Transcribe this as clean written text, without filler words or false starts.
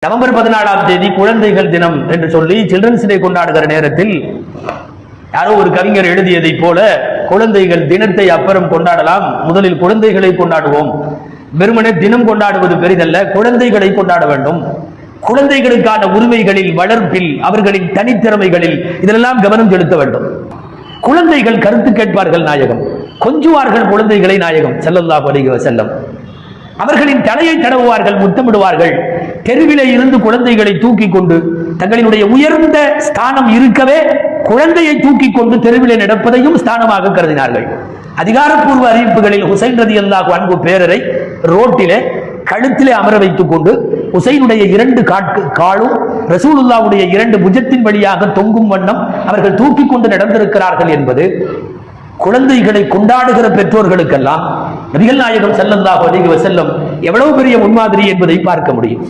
November 14ஆம் தேதி குழந்தைகள் தினம் என்று சொல்லி சில்ட்ரன்ஸ் டே கொண்டாடுகிற நேரத்தில் யாரோ ஒரு கவிஞர் எழுதியதை போல குழந்தைகள் தினத்தை அப்புறம் கொண்டாடலாம், முதலில் குழந்தைகளை கொண்டாடுவோம். வெறுமனே தினம் கொண்டாடுவது பெரிதல்ல, குழந்தைகளை கொண்டாட வேண்டும். குழந்தைகளுக்கான உரிமைகளில், வளர்ப்பில், அவர்களின் தனித்திறமைகளில் இதெல்லாம் கவனம் செலுத்த வேண்டும். குழந்தைகள் கருத்து கேட்பார்கள் நாயகம், கொஞ்சுவார்கள் குழந்தைகளை நாயகம் ஸல்லல்லாஹு அலைஹி வஸல்லம். அவர்களின் தலையை தடவுவார்கள், முத்தமிடுவார்கள். தெருவிலே இருந்து குழந்தைகளை தூக்கி கொண்டு தங்களினுடைய உயர்ந்த ஸ்தானம் இருக்கவே குழந்தையை தூக்கி கொண்டு தெருவிலே நடப்பதையும் ஸ்தானமாக கருதினார்கள். அதிகாரப்பூர்வ அறிவிப்புகளில் ஹுசைன் ரலியல்லாஹு அன்ஹு பேரரை ரோட்டிலே கழுத்திலே அமர வைத்துக் கொண்டு ஹுசைனுடைய 2 காலும் ரசூலுல்லாஹ்வுடைய 2 புஜத்தின் வழியாக தொங்கும் வண்ணம் அவர்கள் தூக்கி கொண்டு நடந்திருக்கிறார்கள் என்பது குழந்தைகளை கொண்டாடுகிற பெற்றோர்களுக்கெல்லாம் நபிகள் நாயகம் ஸல்லல்லாஹு அலைஹி வஸல்லம் எவ்வளவு பெரிய முன்மாதிரி என்பதை பார்க்க முடியும்.